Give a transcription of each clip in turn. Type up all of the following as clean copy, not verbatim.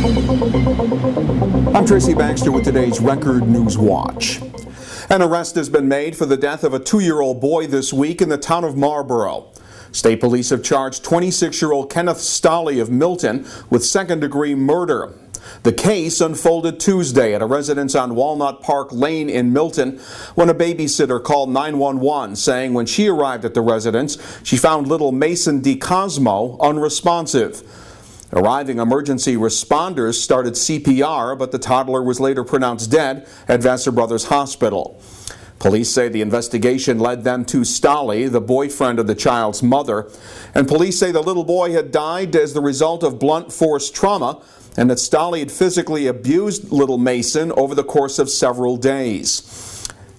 I'm Tracy Baxter with today's Record Newswatch. An arrest has been made for the death of a 2-year-old boy this week in the town of Marlborough. State police have charged 26-year-old Kenneth Stolley of Milton with second-degree murder. The case unfolded Tuesday at a residence on Walnut Park Lane in Milton when a babysitter called 911 saying when she arrived at the residence, she found little Mason DeCosmo unresponsive. Arriving emergency responders started CPR, but the toddler was later pronounced dead at Vassar Brothers Hospital. Police say the investigation led them to Stolley, the boyfriend of the child's mother, and police say the little boy had died as the result of blunt force trauma and that Stolley had physically abused little Mason over the course of several days.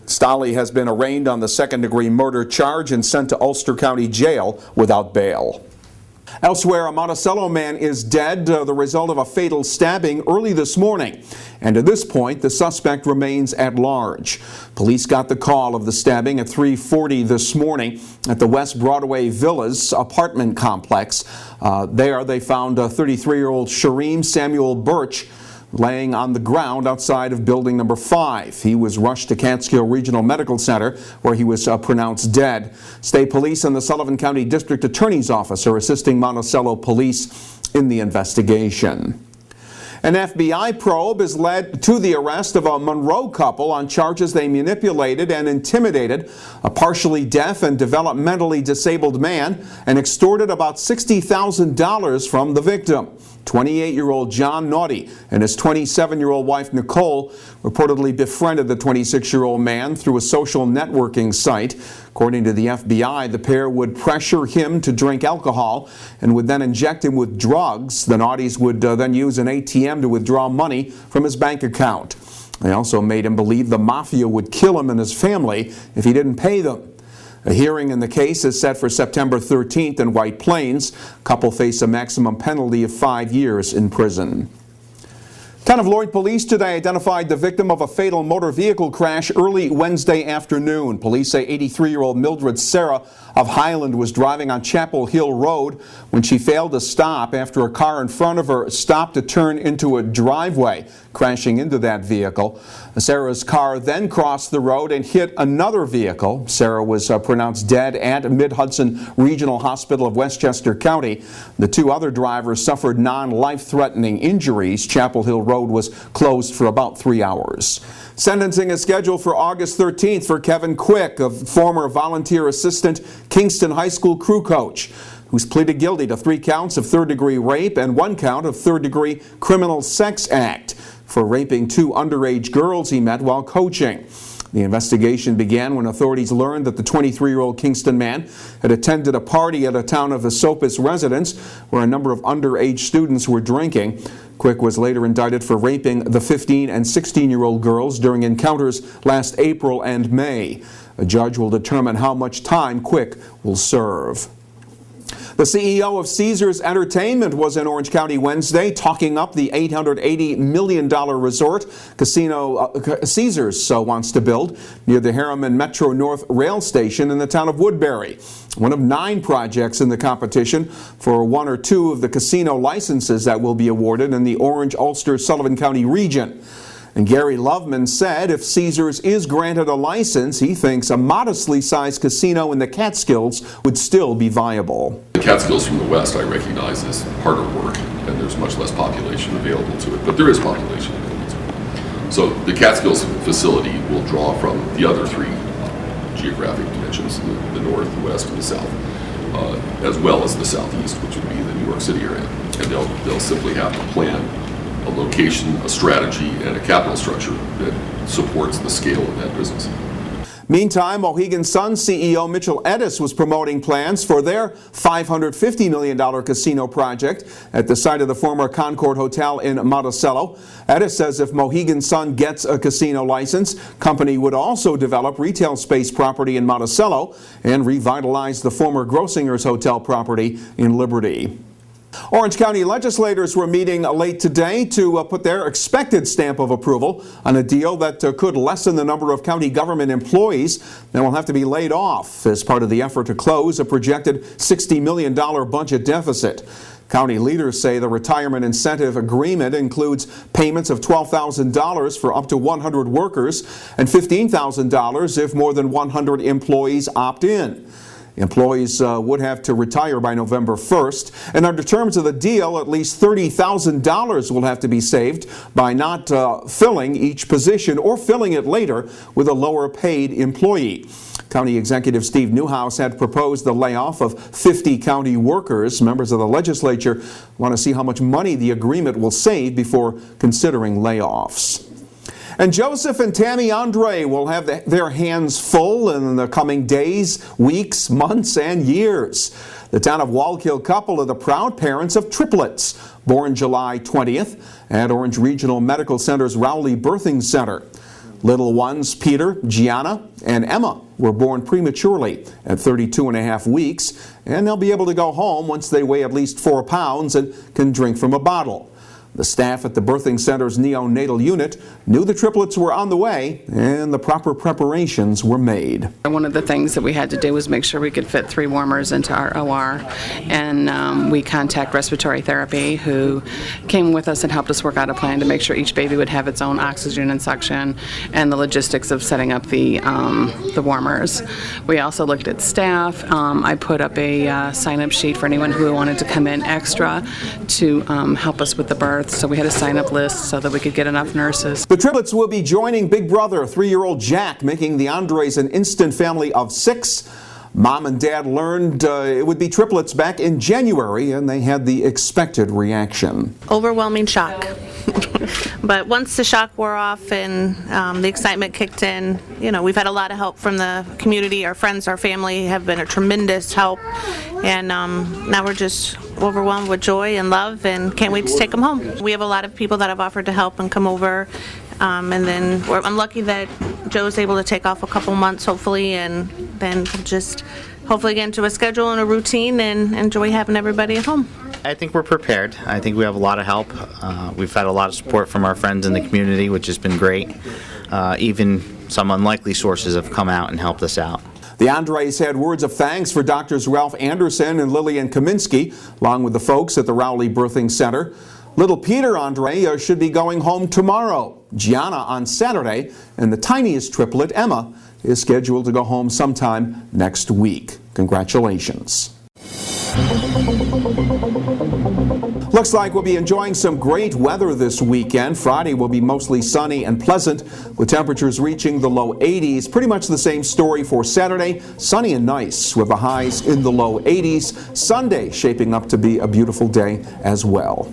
Stolley has been arraigned on the second-degree murder charge and sent to Ulster County Jail without bail. Elsewhere, a Monticello man is dead, the result of a fatal stabbing early this morning. And at this point, the suspect remains at large. Police got the call of the stabbing at 3:40 this morning at the West Broadway Villas apartment complex. There they found 33-year-old Shareem Samuel Birch laying on the ground outside of building number 5. He was rushed to Catskill Regional Medical Center where he was pronounced dead. State police and the Sullivan County District Attorney's Office are assisting Monticello police in the investigation. An FBI probe has led to the arrest of a Monroe couple on charges they manipulated and intimidated a partially deaf and developmentally disabled man and extorted about $60,000 from the victim. 28-year-old John Naughty and his 27-year-old wife Nicole reportedly befriended the 26-year-old man through a social networking site. According to the FBI, the pair would pressure him to drink alcohol and would then inject him with drugs. The Naughtys would then use an ATM to withdraw money from his bank account. They also made him believe the mafia would kill him and his family if he didn't pay them. A hearing in the case is set for September 13th in White Plains. Couple face a maximum penalty of 5 years in prison. Town of Lloyd police today identified the victim of a fatal motor vehicle crash early Wednesday afternoon. Police say 83-year-old Mildred Sarah of Highland was driving on Chapel Hill Road when she failed to stop after a car in front of her stopped to turn into a driveway, crashing into that vehicle. Sarah's car then crossed the road and hit another vehicle. Sarah was pronounced dead at Mid-Hudson Regional Hospital of Westchester County. The two other drivers suffered non-life-threatening injuries. Chapel Hill Road was closed for about 3 hours. Sentencing is scheduled for August 13th for Kevin Quick, a former volunteer assistant Kingston High School crew coach, who's pleaded guilty to 3 counts of third-degree rape and 1 count of third-degree criminal sex act for raping 2 underage girls he met while coaching. The investigation began when authorities learned that the 23-year-old Kingston man had attended a party at a Town of Wallkill residence where a number of underage students were drinking. Quick was later indicted for raping the 15 and 16-year-old girls during encounters last April and May. A judge will determine how much time Quick will serve. The CEO of Caesars Entertainment was in Orange County Wednesday talking up the $880 million resort casino Caesars wants to build near the Harriman Metro North rail station in the town of Woodbury. One of 9 projects in the competition for 1 or 2 of the casino licenses that will be awarded in the Orange, Ulster, Sullivan County region. And Gary Loveman said if Caesars is granted a license, he thinks a modestly sized casino in the Catskills would still be viable. The Catskills from the west I recognize as harder work, and there's much less population available to it, but there is population available to it. So the Catskills facility will draw from the other 3 geographic dimensions, the north, the west, and the south, as well as the southeast, which would be the New York City area. And they'll simply have to plan a location, a strategy, and a capital structure that supports the scale of that business. Meantime, Mohegan Sun CEO Mitchell Edis was promoting plans for their $550 million casino project at the site of the former Concord Hotel in Monticello. Edis says if Mohegan Sun gets a casino license, company would also develop retail space property in Monticello and revitalize the former Grossinger's Hotel property in Liberty. Orange County legislators were meeting late today to put their expected stamp of approval on a deal that could lessen the number of county government employees that will have to be laid off as part of the effort to close a projected $60 million budget deficit. County leaders say the retirement incentive agreement includes payments of $12,000 for up to 100 workers and $15,000 if more than 100 employees opt in. Employees would have to retire by November 1st, and under terms of the deal, at least $30,000 will have to be saved by not filling each position or filling it later with a lower paid employee. County Executive Steve Newhouse had proposed the layoff of 50 county workers. Members of the legislature want to see how much money the agreement will save before considering layoffs. And Joseph and Tammy Andre will have their hands full in the coming days, weeks, months, and years. The Town of Wallkill couple are the proud parents of triplets, born July 20th at Orange Regional Medical Center's Rowley Birthing Center. Little ones Peter, Gianna, and Emma were born prematurely at 32.5 weeks, and they'll be able to go home once they weigh at least 4 pounds and can drink from a bottle. The staff at the birthing center's neonatal unit knew the triplets were on the way and the proper preparations were made. One of the things that we had to do was make sure we could fit 3 warmers into our OR, and we contact respiratory therapy, who came with us and helped us work out a plan to make sure each baby would have its own oxygen and suction, and the logistics of setting up the warmers. We also looked at staff. I put up a sign-up sheet for anyone who wanted to come in extra to help us with the birth. So we had a sign-up list so that we could get enough nurses. The triplets will be joining big brother, 3-year-old Jack, making the Andres an instant family of 6. Mom and Dad learned it would be triplets back in January, and they had the expected reaction. Overwhelming shock. But once the shock wore off and the excitement kicked in, we've had a lot of help from the community. Our friends, our family have been a tremendous help. And now we're just overwhelmed with joy and love and can't wait to take them home. We have a lot of people that have offered to help and come over. And then I'm lucky that Joe's able to take off a couple months, hopefully, and then just hopefully get into a schedule and a routine and enjoy having everybody at home. I think we're prepared. I think we have a lot of help. We've had a lot of support from our friends in the community, which has been great. Even some unlikely sources have come out and helped us out. The Andres had words of thanks for Doctors Ralph Anderson and Lillian Kaminsky, along with the folks at the Rowley Birthing Center. Little Peter Andre should be going home tomorrow, Gianna on Saturday, and the tiniest triplet, Emma, is scheduled to go home sometime next week. Congratulations. Looks like we'll be enjoying some great weather this weekend. Friday will be mostly sunny and pleasant, with temperatures reaching the low 80s. Pretty much the same story for Saturday. Sunny and nice with the highs in the low 80s. Sunday shaping up to be a beautiful day as well.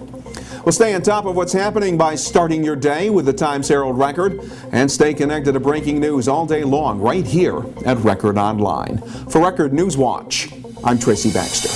We'll stay on top of what's happening by starting your day with the Times-Herald Record, and stay connected to breaking news all day long right here at Record Online. For Record Newswatch, I'm Tracy Baxter.